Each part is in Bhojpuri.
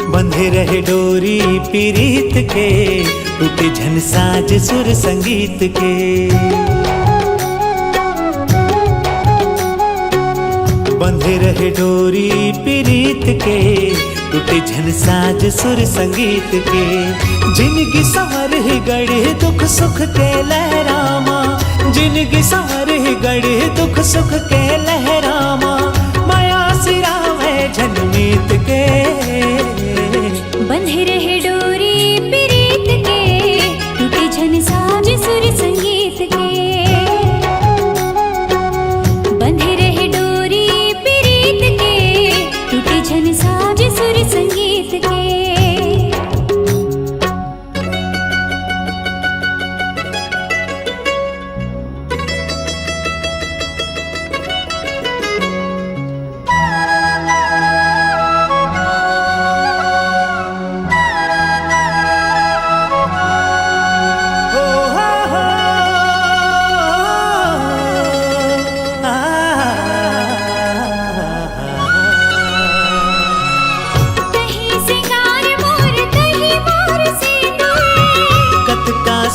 बंधे रहे डोरी पीरीत के, टूटे झन साज सुर संगीत के। बंधे रहे डोरी पीरीत के, टूटे झन साज सुर संगीत के। जिनकी संवर ही गढ़े दुख सुख के लहरामा, जिनकी संवर ही गढ़े दुख सुख के लहरामा। माया सिरा में झनमीत के, बंधे रहे डोरी पीरीत के, टूटे झन साज सुर संगीत के। बंधे रहे डोरी पीरीत के, टूटे झन साज सुर संगीत के।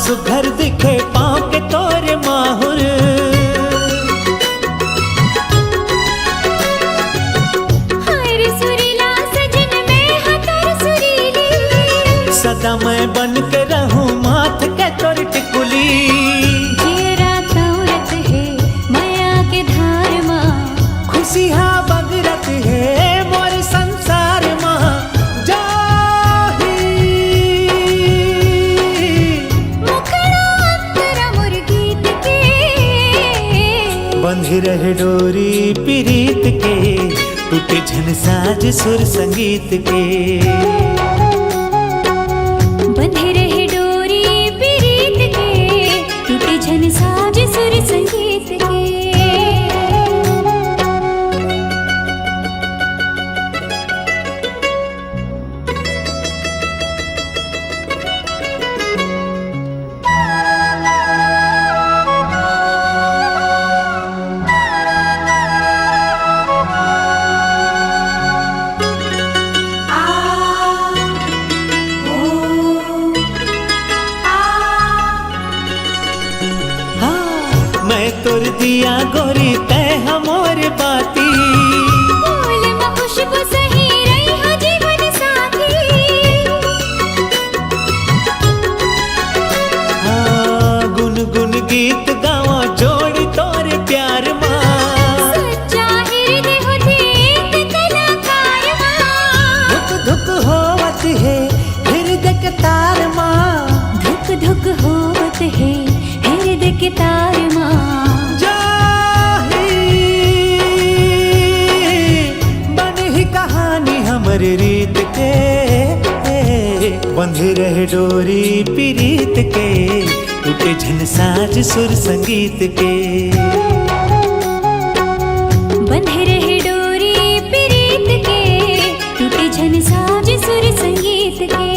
सुघर दिखे पाँव के तोरे माहुर, हर सुरीला सजन में हतर सुरीली। सदा मैं बन के रहूं माथ के तोर टिकुली। जेरा तौरत है माया के धार माँ, खुशी हा बगरत है मोर संसार माँ। बंधे रहे डोरी पीरीत के, टूटे झन साज सुर संगीत के। बंधे रहे डोरी पीरीत के, टूटे झन साज सुर संगीत के। तोर दिया गोरी तय हमोर बाती, फूल में खुशबू सही रही हो जीवन साथी। गुन गुन गीत गावा जोड़ी तोर प्यार माँ। सच्चा हृदय होते एक कलाकार माँ। धुक धुक होवत है हृदय के तार माँ। धुक धुक होवत है हृदय के तार माँ। हमरे रीत के, बंधे रहे डोरी पीरीत के, टूटे झन साज सुर संगीत के। बंधे रहे डोरी पीरीत के, टूटे झन साज सुर संगीत के।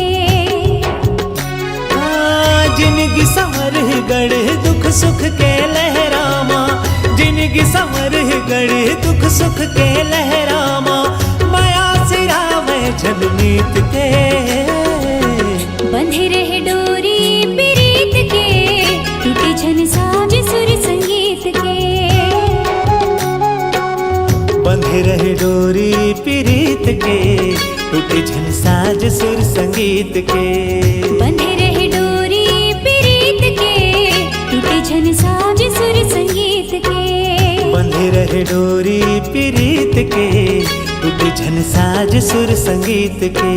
जिनगी संवर गढ़े दुख सुख के लहरामा, जिनगी संवर गढ़े दुख सुख के लहरामा। माया सिरा में झनमीत के, बंधे रहे डोरी पीरीत के, टूटे झन साज सुर संगीत के। बंधे रहे डोरी पीरीत के, टूटे झन साज सुर संगीत के। बंधे रहे डोरी पीरीत के, टूटे झन साज रहे डोरी प्रीत के, टूटे झन साज सुर संगीत के।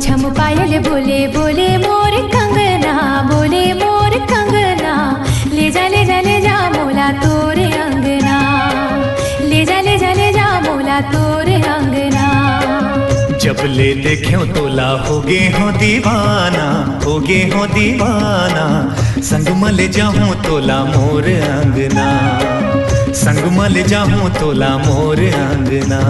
छम पायल बोले बोले मोर कंगना, बोले मोर कंगना, ले जा ले जा ले जा मोला तोरे अंगना, ले जा ले जा ले जा मोला तोरे अंगना। जब ले देख्यो तोला होगे हो दीवाना, होगे हो दीवाना, संग मल जाऊं तोला मोर अंगना, संग मल जाऊं तोला मोर अंगना।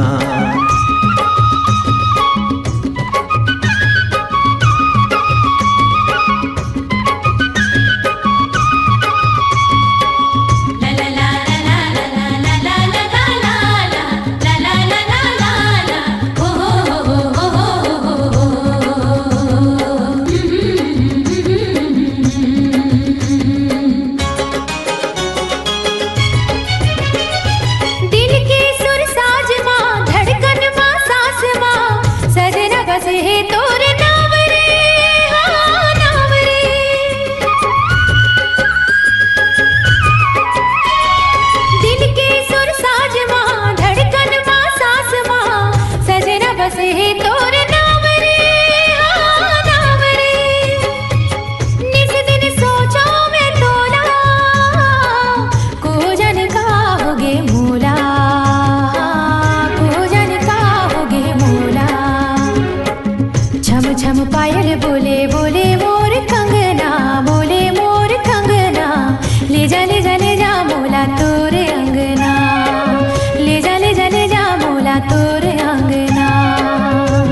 छम पायल बोले बोले मोर कंगना, बोले मोर कंगना, ले जा ले जा ले जा मोला तोरे अंगना, ले जा ले जा ले जा मोला तोरे अंगना।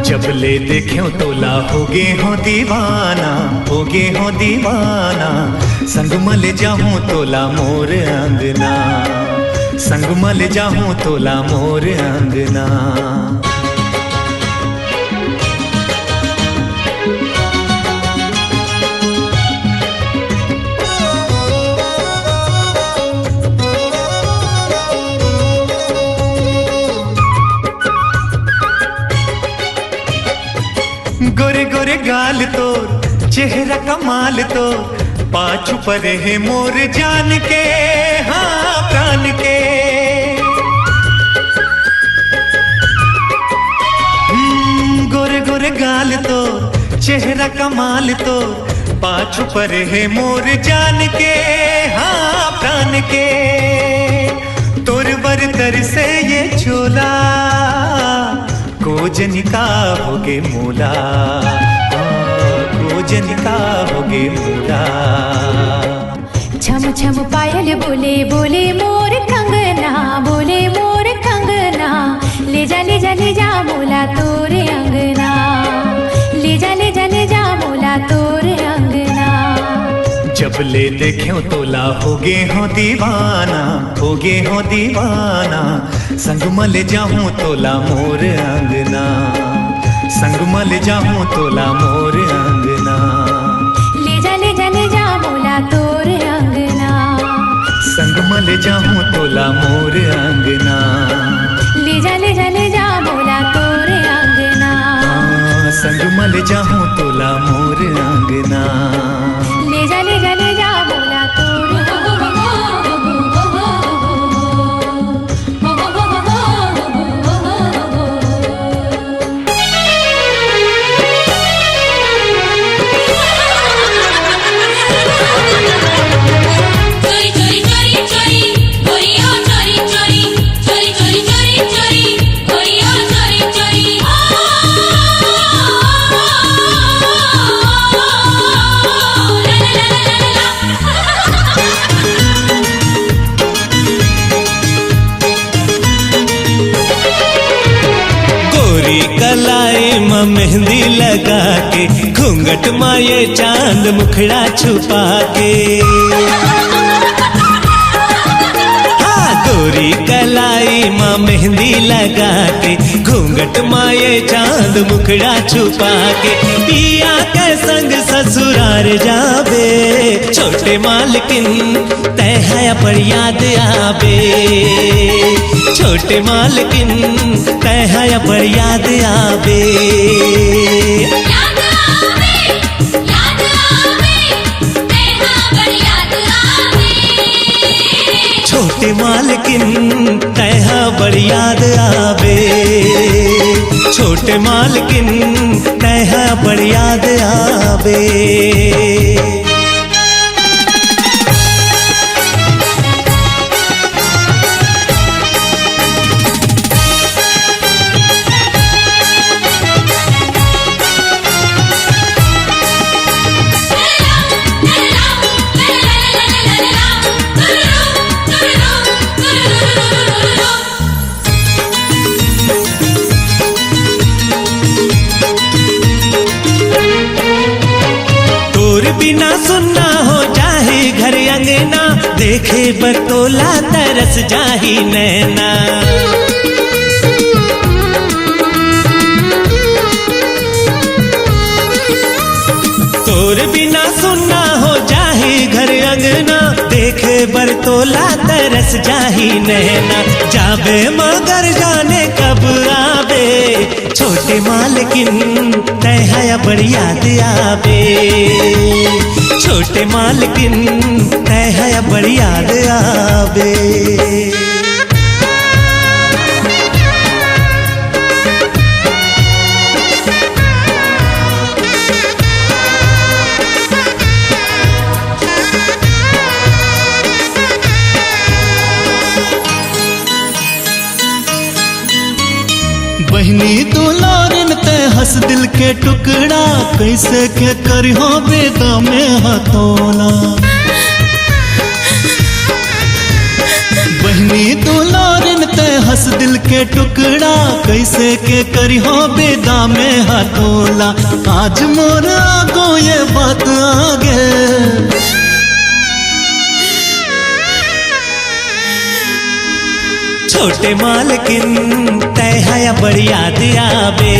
जब ले देख्यो तोला होगे हो दीवाना, होगे हो दीवाना, संग मल जाऊं तोला मोर अंगना, संग मल जाऊं तोला मोर अंगना। गोरे गोरे गाल तोर, चेहरा कमाल तोर, पाछू पर है मोर जान के, हाँ प्राण के। गोरे गोरे गाल तोर, चेहरा कमाल तोर, पाछू पर है मोर जान के, हाँ प्राण के। तोर बरतर से ये चोला, कोजनिका होगे मोला, कोजनिका होगे मोला। छम छम पायल बोले बोले मोर कंगना, बोले मोर कंगना, ले जा ले जा ले जा मोला तोरे अंगना, ले जा ले जा ले जा मोला तोरे अंगना। जब ले देख्यो तोला होगे हो दीवाना, होगे हो दीवाना, संग मल जाऊं तोला मोर अंगना, संग मल जाऊं तोला मोर अंगना। ले जा ले जा ले जा मोला तोरे अंगना, संग मल जाऊं तोला मोर अंगना, ले जा ले जा ले जा मोला तोरे अंगना। संग मल जाऊं तोला मोर अंगना, ले जा ले जा ले जा मोला तोरे la la la la la माँ मेहंदी लगा के, घूंघट माँ ये चांद मुखड़ा छुपा के। हाँ गोरी कलाई माँ मेहंदी लगा के, घूंघट माँ ये चांद मुखड़ा छुपा के। पिया के संग ससुरार जाबे, छोटे मालकिन तय है पर याद आबे। छोटे मालकिन तय है पर याद आबे। याद आवे, याद आवे, तेहा बड़ याद आवे। छोटे मालकिन तय है बड़ याद आबे। छोटे मालकिन तय है बड़ याद आबे। बिना सुनना हो जाहे घर अंगना, देखे बतोला तरस जाही नैना। तोर बिना सुनना हो जाहे घर अंगना, देखे बरतोला तरस जाही नैना। जाबे मगर जाने कब आबे, छोटे मालकिन तय है बड़ याद आबे। छोटे मालकिन तय है बड़ याद आबे। बहनी दुलारिन ते हंस दिल के टुकड़ा, कैसे के करियो बेदा में हथौला। बहनी दुलारिन ते हंस दिल के टुकड़ा, कैसे के करियो बेदा में हथौला। आज मोर आगो ये बात आगे, छोटे मालकिन तय है बड़ याद आबे।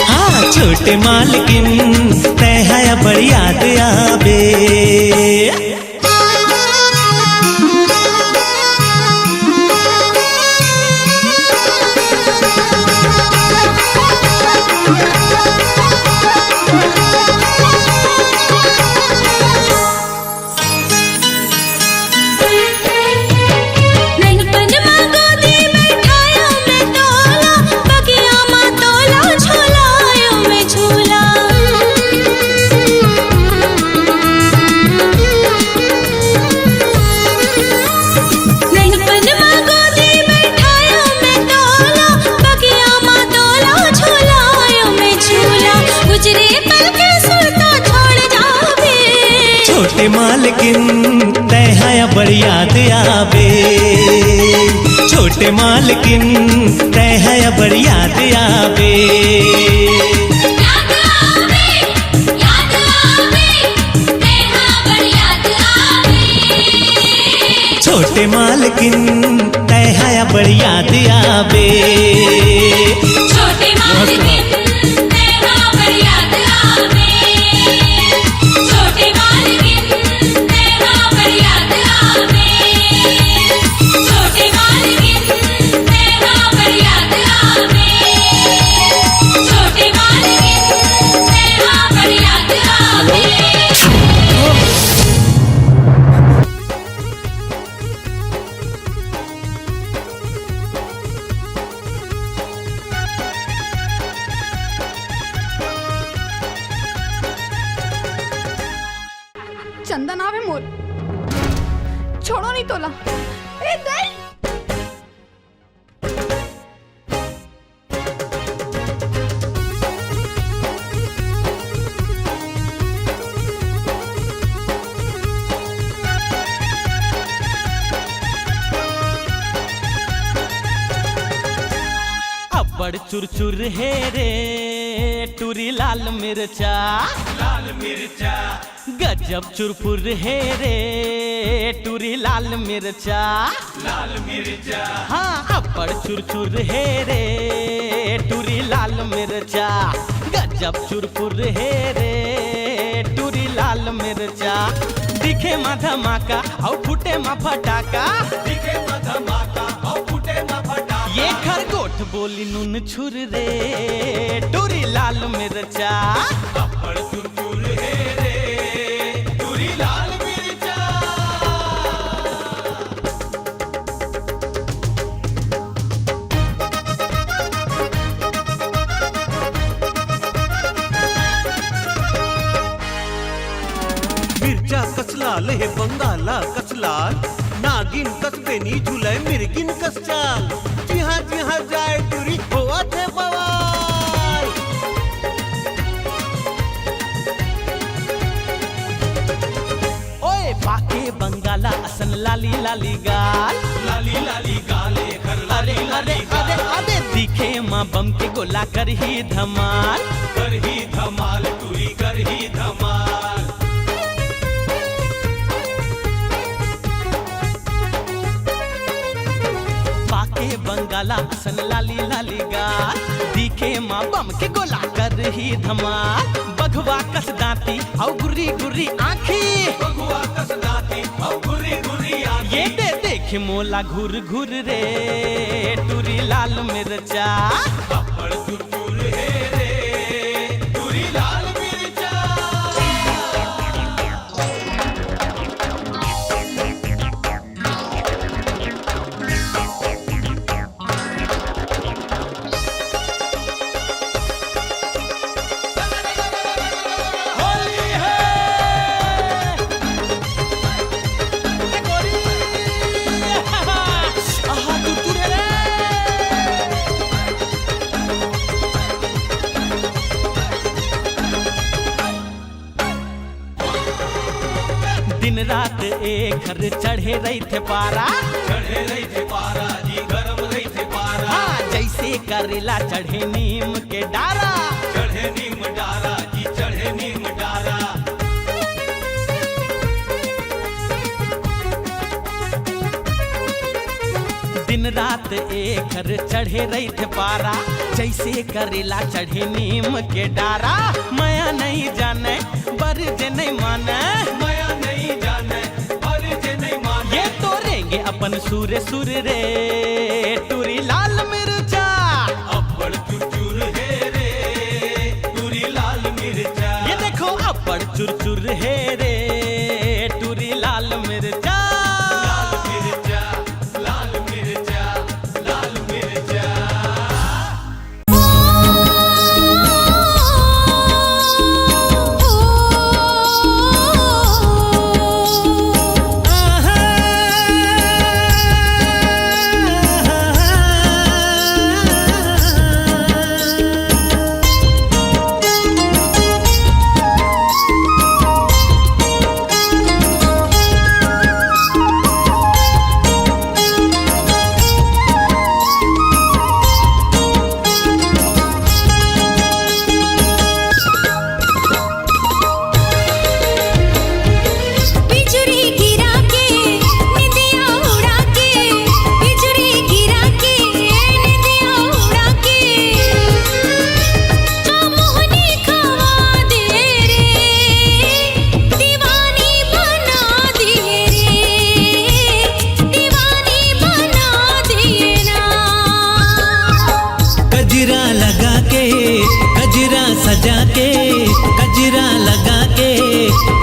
हाँ छोटे मालकिन तय है बड़ याद आबे। छोटे मालकिन तय है बड़ याद आबे। छोटे मालकिन तय है बड़ याद आबे। याद आवे, याद आवे, तेहा बड़ याद आवे। छोटे मालकिन तय है बड़ याद आबे। छोटे मालकिन तेहा बड़ याद आवे। छोटे मालकिन तेहा बड़ याद आवे। छोटे मालकिन तेहा बड़ याद आवे। छोटे मालकिन तेहा बड़ याद आवे। चंदा नाव है मोर, छोड़ो नहीं तोला। ए नहीं। बड़ चुर चुर है रे टूरी लाल मिर्चा, लाल मिर्चा, गजब चुरपुर है रे टूरी लाल मिर्चा, लाल मिर्चा, हाँ अपर चुरचुर है रे टूरी लाल मिर्चा, गजब चुरपुर है रे टूरी लाल मिर्चा। दिखे मा धमाका और फूटे मा फटाका, दिखे मा धमाका और फूटे मा फटाका। ये खरगोट बोली नून छुर रे टूरी लाल मिर्चा, अप्पड़ चुरचुर है रे टूरी लाल मिर्चा। मिरच्या कसलाल हे बंगाला कसलाल, नागिन कसबेनी झुलाय मिरगिन कसचाल, जिहा जिहा जाय टुरी होवा थे बवाल। ओए बाके बंगाला असन लाली लाली गाल, लाली लाली गाले घर अरे लाली अरे लाली अरे अरे दिखे माँ बम के गोला कर ही धमाल, कर ही धमाल टूरी कर ही धमाल। बाके बंगाला असन लाली लाली गाल, दिखे माँ बम के गोला कर ही धमाल, बघवा कस दांती और गुर्री गुर्री आँखी, बगुआ कस दाती और गुरी गुरी आँखें। ये दे देख मोला घुर घुर रे टूरी लाल मिर्चा, अप्पड़ चुरचुर है रे टूरी लाल मिर्चा। होली है ए गोरी आहा टूटू रे दिन रात एक घर चढ़े रही थे पारा, चढ़े रही थे पारा जी गरम रही थे पारा, हाँ जैसे करेला चढ़े नीम के डारा, चढ़े नीम डारा जी चढ़े नीम डारा। दिन रात एक घर चढ़े रही थे पारा, जैसे करेला चढ़े नीम के डारा, माया नहीं जाने बरज नहीं माने, माया नहीं जाने फर्ज नहीं माने। ये तोड़ेंगे अपन सूर सुर रे टूरी लाल मिर्चा, अप्पड़ चुरचुर है रे टूरी लाल मिर्चा। ये देखो अपर चुरचुर है रे टूरी लाल मिर्चा। लाल मिर्चा, लाल मिर्चा, लाल मिर्चा। बिजुरी गिरा के निदिया उड़ा के, बिजुरी गिरा के निदिया उड़ा के, जो मोहनी खवा दे रे दीवानी बना दिए रे, दीवानी बना दिए ना। गजरा लगा के गजरा सजा के, गजरा लगा के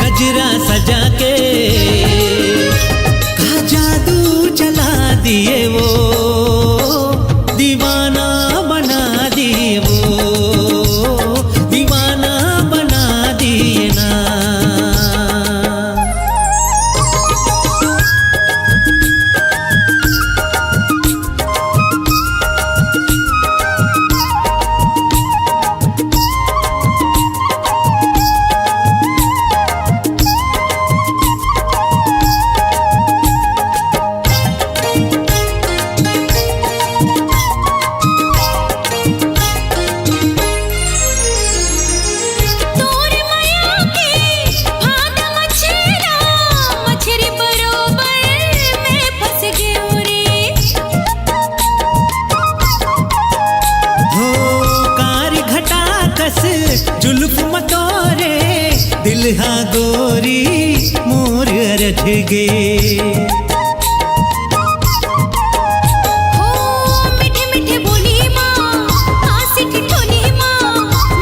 गजरा सजा के, का जादू चला दिए वो दीवाना बना दिए वो दीवाना बना दिए ना। गे। हो मीठे मीठे बोली माँ हासी ठिठोली माँ,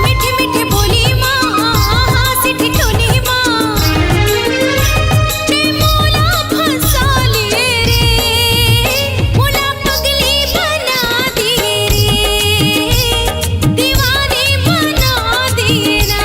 मीठे मीठे बोली माँ हासी ठिठोली माँ, ते मोला फंसा लिए रे, मोला पगली बना दिए रे, दीवानी बना दिए ना।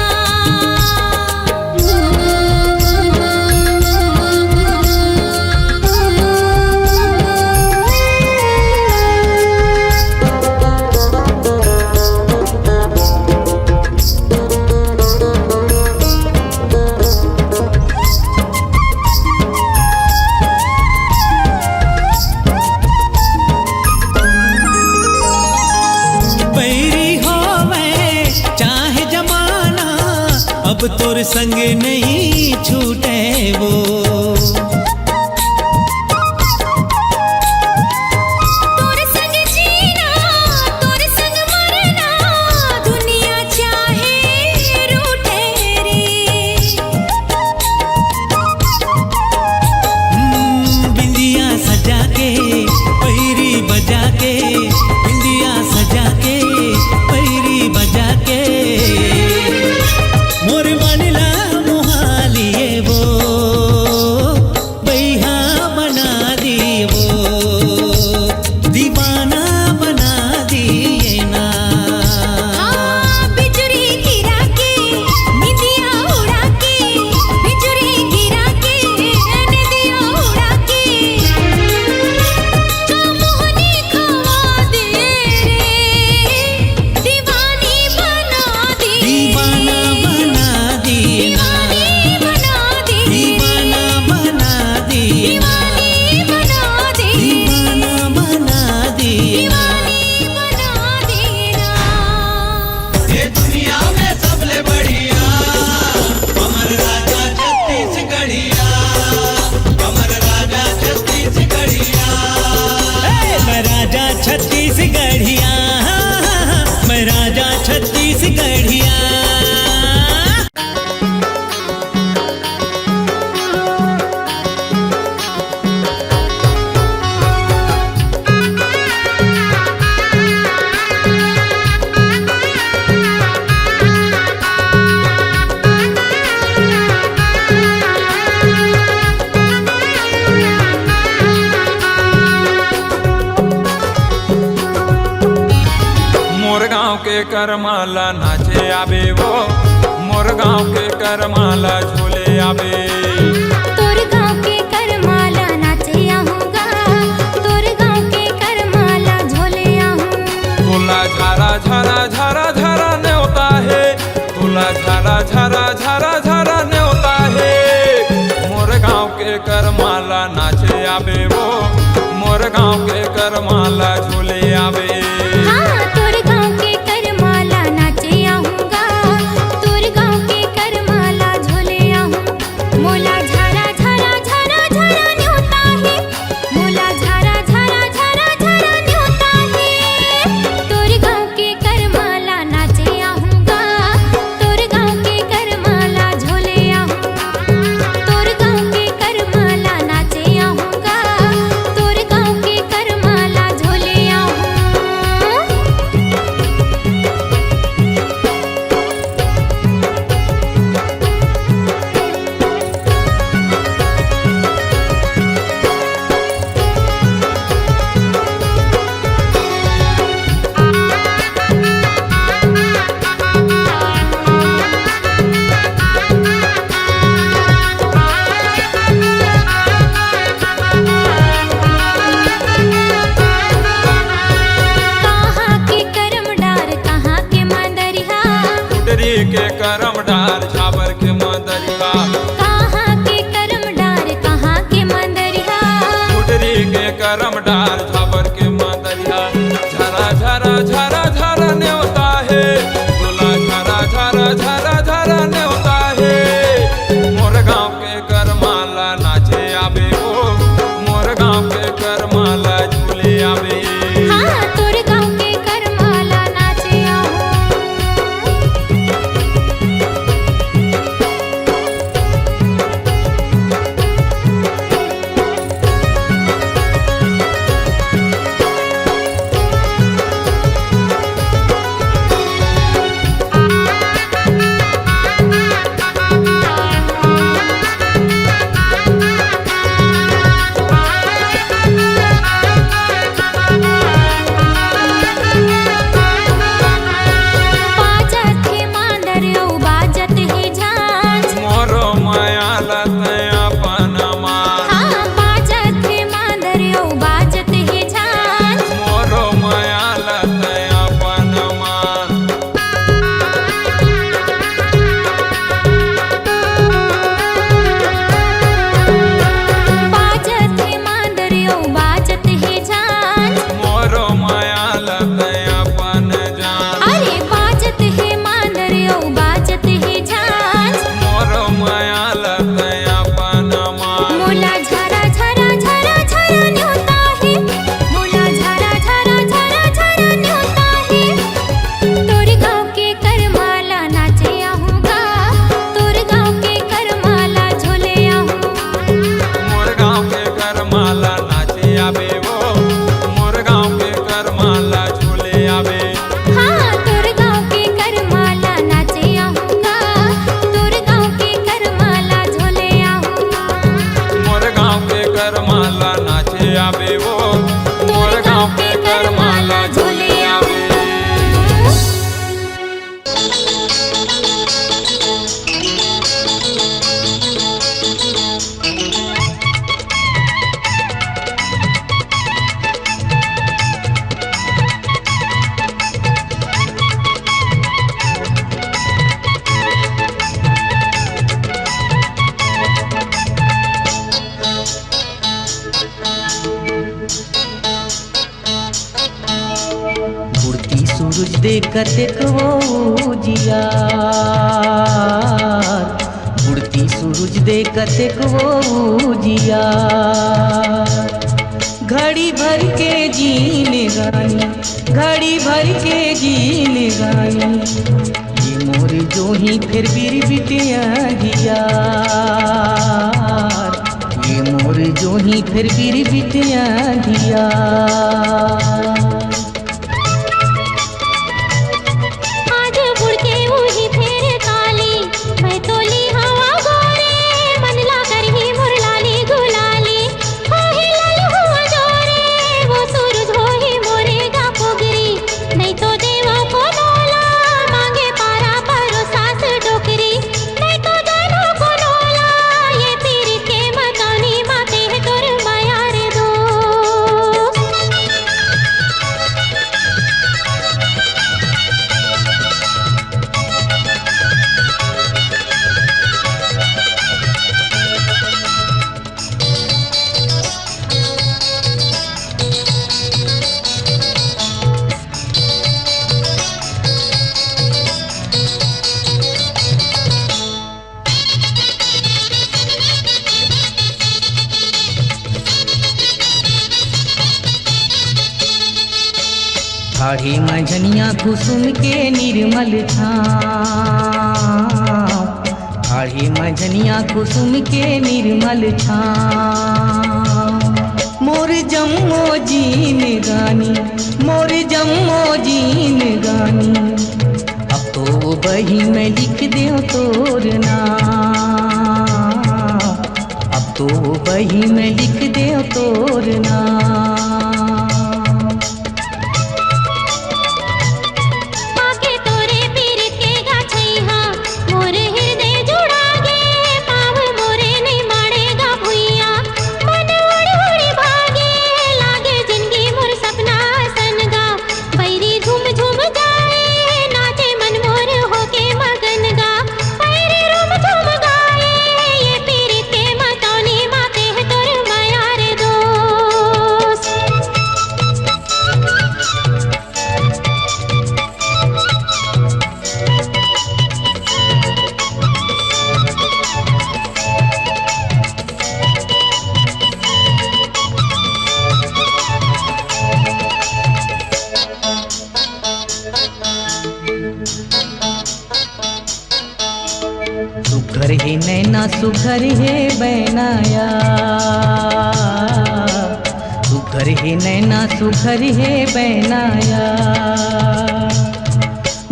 बैरी होवे चाहे जमाना, अब तोर संग नहीं छूटे वो। तोर संग जीना तोर संग मरना, दुनिया चाहे रूठे रे। बिंदिया सजा के पैरी बजा के, बिंदिया सजा के पैरी बजा के, मोर बनला मोहालिए वो, बैहा बना दिए वो, दीवाना बना दिए ना। हाँ बिजुरी गिरा के निदिया उड़ा के, बिजुरी गिरा के निदिया उड़ा के, मोहनी खवा दे रे, दीवानी बना दे, दीवाना बना दिए ना, दीवानी बना दे, दीवाना बना दिए, दीवानी बना दे, दीवाना बना दिए ना। दीवानी बना देना। ये दुनिया में सबले बढ़िया हमर राजा छत्तीसगढ़िया, हमर राजा छत्तीसगढ़िया। मैं राजा छत्तीसगढ़िया, मैं राजा छत्तीसगढ़िया। मोर गाँव के करमाला नाचे आबे वो, मोर गाँव के करमाला झूले आबे। तोर गाँव के करमाला नाचे आहूँगा, तोर गाँव के करमाला झोले आहूँ। फूला झारा झारा झारा झारा न्योता है, फूला झारा झारा झारा झारा न्योता है। मोर गाँव के करमाला नाचे आबे वो, मोर गाँव के करमाला झूले आबे। हाँ तोर गाँव के करमाला नाचे आहूँगा, तोर गाँव के करमाला झोले आहूँ। मोला झारा झारा झारा झारा न्योता है, मोला झारा झारा झारा झारा न्योता है। तोर गाँव के करमाला नाचे आहूँगा, तोर गाँव के करमाला झोले आहूँ। तोर गाँव के करमाला नाचे आहूँगा, तोर गाँव के करमाला झोले सूरज देखत वो जियार, बुढ़ती सूरज देखत वो जियार। घड़ी भर के जीने गानी, घड़ी भर के जीने गानी, ये मोर जो ही फिर बीर बिटिया दियार, ये मोर जो ही फिर बीर बिटिया दियार। ठाढ़ी मंझनिया कुसुम के निर्मल छाँव, ठाढ़ी मंझनिया कुसुम के निर्मल छाँव। मोर जम्मो जीन गानी, मोर जम्मो जीन गानी, अब तो बही में लिख दे तोर नाम, अब तो बही में लिख दे तोर नाम। सुघर है नैना सुघर है बैनाया, सुघर है नैना सुघर है बैनाया।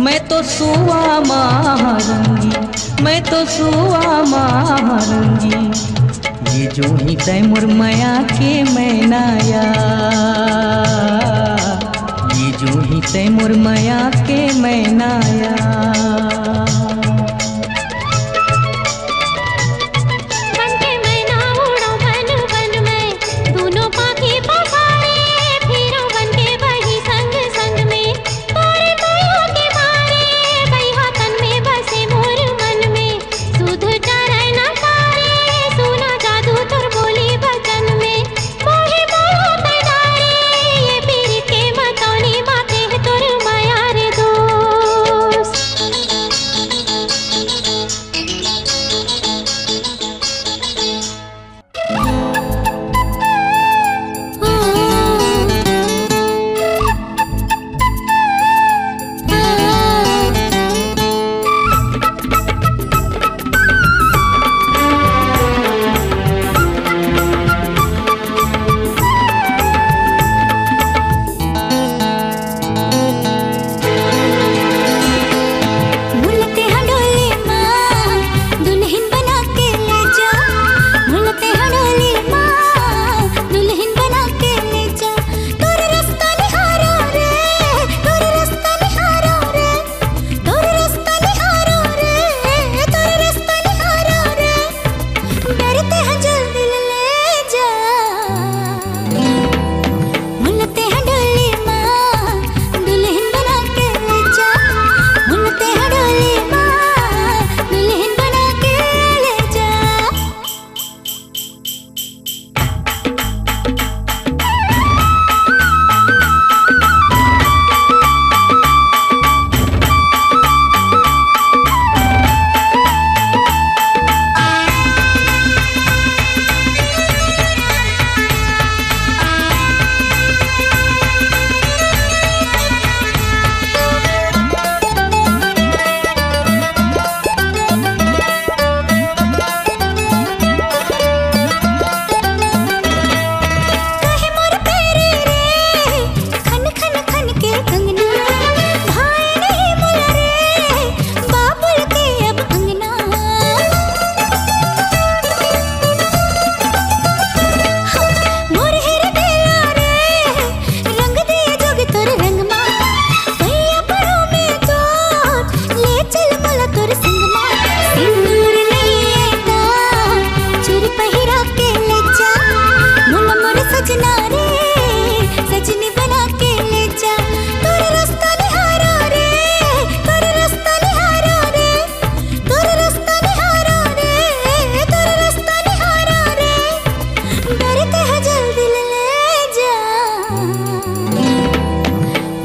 मैं तो सुआ महारंगी, मैं तो सुआ महारंगी, ये जो ही तैमूर माया के मैनाया, ये जो ही तैमूर माया के मैनाया।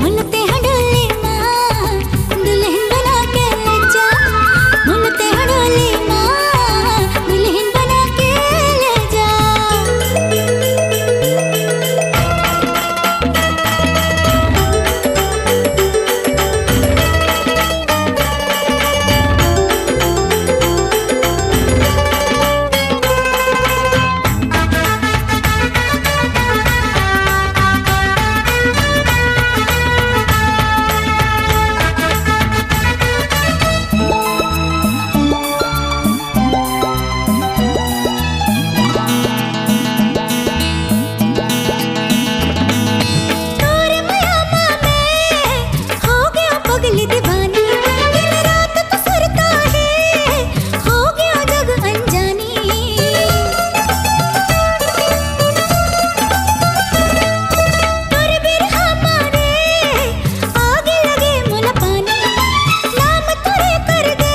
मुलते हडोली माँ दुल्हन बना के ले जा मुलते हडोली माँ दुल्हन बना के ले जा तोरे मयामा में हो गया पगली दीवानी दिन रात तो सुरता है हो गया जग अनजानी तोरे बिरहा मारे आगे लगे मुला पानी नाम तोरे कर दे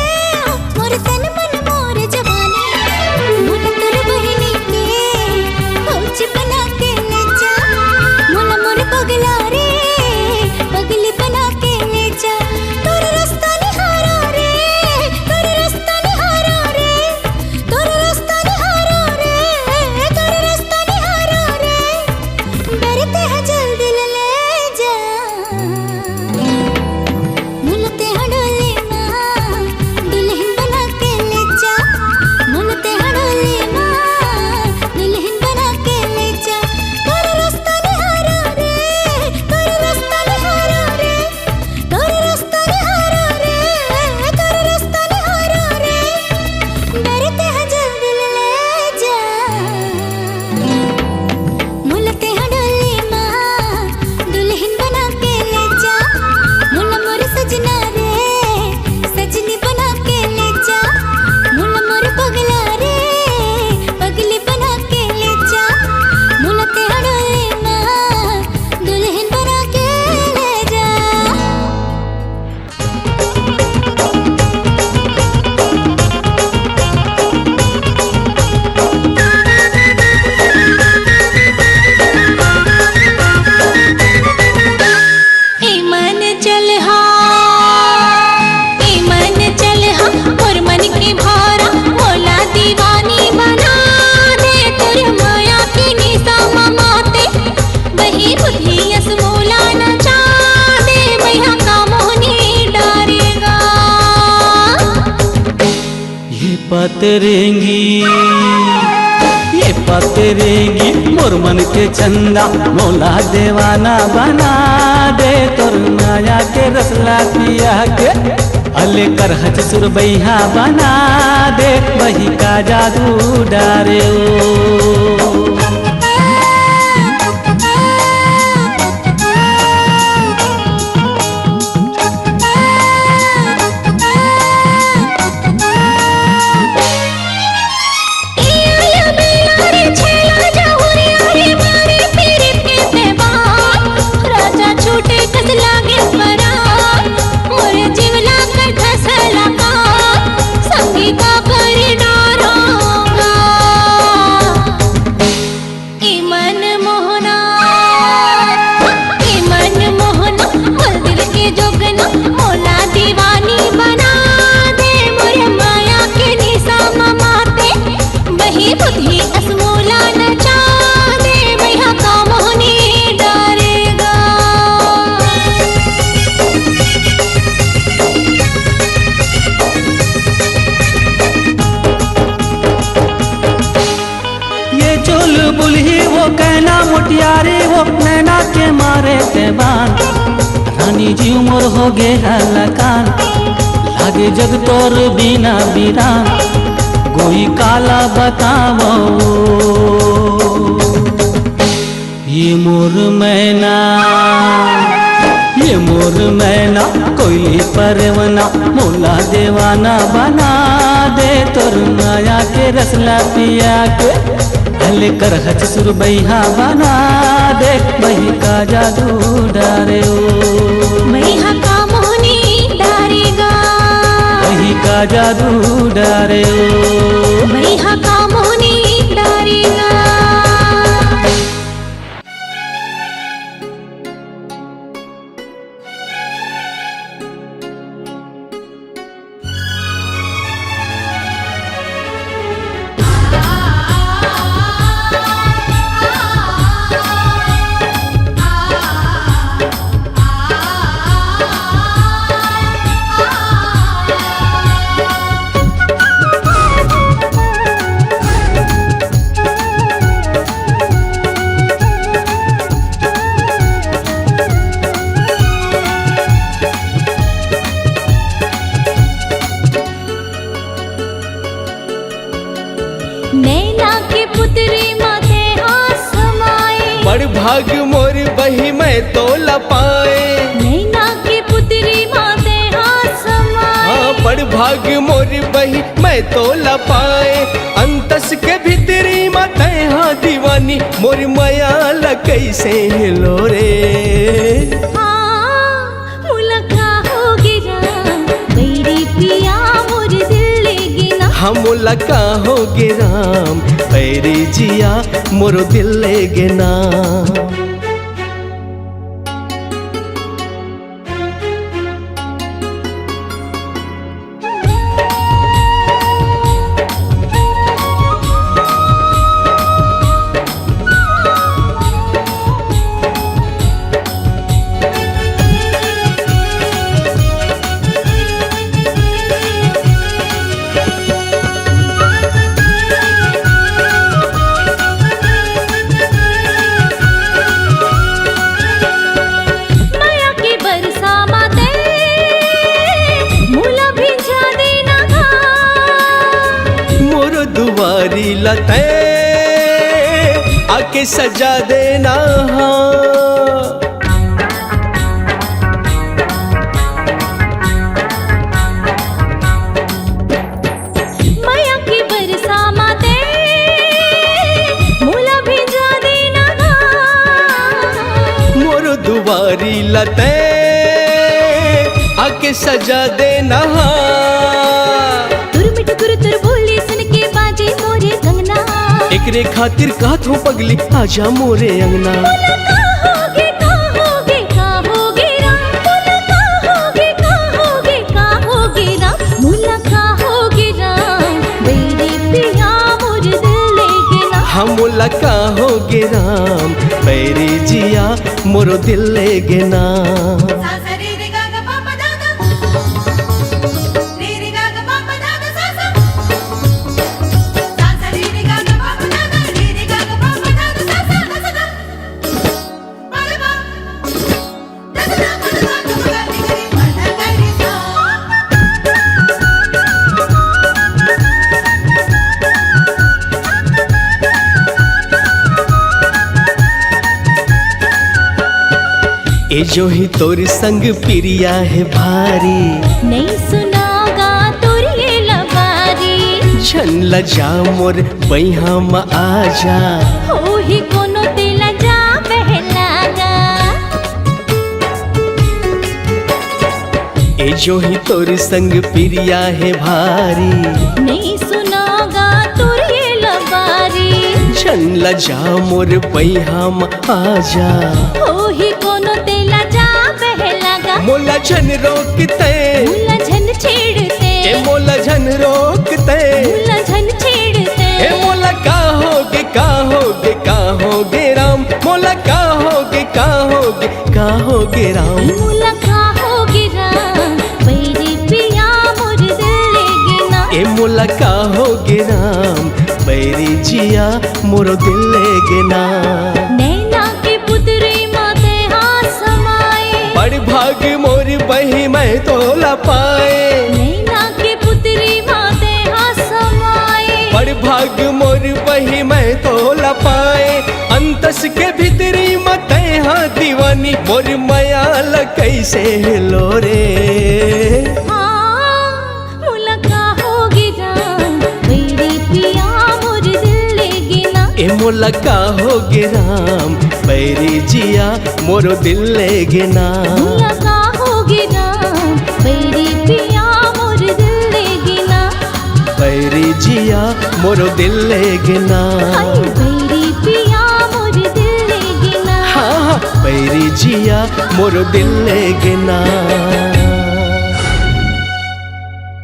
मोर तन मन मोर जवानी मुला तोरे बहिनी के फौज बना के ले जा मुला मोर पगला रे पगली बना के ले जा तोरे रास्ता निहारा रे तोरे रास्ता निहारा रे तोरे रास्ता निहारा रे तोरे रास्ता निहारा रे डरते हैं जल्दी ले जा मुलते हडोली माँ दुल्हन बना के ले जा मुलते हडोली माँ दुल्हन बना के ले जा तोरे रास्ता निहारा रे तोरे रास्ता निहारा रे तोरे रास्ता निहारा रे तोरे रास्ता निहारा रे डरते हैं जल्दी ले जा मुलते हडोली माँ दुल्हन बना के ले जा मुला मोर सजना रे सजनी बना के ले जा मुला मोर पगला रे पगली बना के ले जा मुलते हडोली माँ दुल्हन बना के ले जा मन चल और मन की भारा मोला दीवानी बना दे तोर माया की निशा ममाते वही बुद्धि यस मोला नचा दे मैया का मोहनी डारेगा ये पतरेंगी मोर मन के चंदा मोला देवाना बना दे तोर माया के रसला पिया के अले कर हज सुरबैया बना दे वही का जादू डारे ओ राजा छूटे कस लागे परा मोरे जीवला कर धसला का संगी का करी डारोगा ईमान मोहना मोर दिल के जोगना मोला दीवानी बना दे मोरे माया के निशा ममाते वही बुद्धि असमोला नचा दे मैया का मोहनी डारेगा ये चुलबुल ही वो कहना मुटियारी वो नैना के मारे तेबान रानी जी उमर हो गे हलकान लागे जग तोर बिना बिरान कोई काला बतावो ये मोर मैना कोयली परवना मोला देवाना बना दे तोर माया के रसला पिया के हले कर हज सुरबैया बना दे बही का जादू डारे ओ मैया का मोहनी डारेगा बही का जादू डारे ओ मैया का मोहनी डारेगा भाग मोर बही मैं तो लपाए, नैना की पुतरी माते हाथ समाए। हाँ बड़ भाग मोर बही मैं तो लपाए, अंतस के भीतरी मत हाँ दीवानी मोर माया ल कैसे हिलो रे। हम लका हो गे राम पैरे जिया मोरो दिल ले गे ना। दुआरी लते आके सजा देना। माया की बरसा माते मोला भिजा देना। मोर दुआरी लते आके सजा देना। एकरे खातिर कहत हो पगली आजा मोरे अंगना। हम लका हो गे राम पैरे जिया मोरो दिल ले गे ना। ए जो ही तोर संग पिरिया है भारी, नहीं सुनागा तोर ये लबारी। छन लजा मोर बैहा म आजा, हो ही कोनो तेला जा बहलागा। ए जो ही तोर संग पिरिया है भारी, नहीं सुनागा तोर ये लबारी। छन लजा मोर बैहा म आजा, हो ही कोनो तेला जा बहलागा। मोला झन रोकते मोला झन छेड़ते, ए मोला झन रोकते, मोला झन छेड़ते। ए मोला का होगे राम, मोला का होगे राम। मोला का होगे राम बैरी पिया मोर दिल ले गिना। ए मोला का होगे राम बैरी जिया मोरो दिल ले गिना। नैना की पुतरी माते हाथ समाए, बड़ भाग मोर बही मैं तो लपाए। नैना की पुतरी माते हाथ समाए, बड़ भाग मोर बही मैं तो लपाए। अंतस के भीतरी मत हाँ दीवानी मोर माया ल कैसे हिलो रे। मोला का होगे राम बैरी पिया मोर दिल ले गिना। ए मोला का होगे राम बैरी जिया मोरो दिल ले गिना। मोला का होगे राम बैरी पिया मोर दिल ले गिना। बैरी जिया मोरो दिल ले गिना। बैरी पिया मोर दिल ले गिना। हाँ बैरी जिया मोरो दिल ले गिना।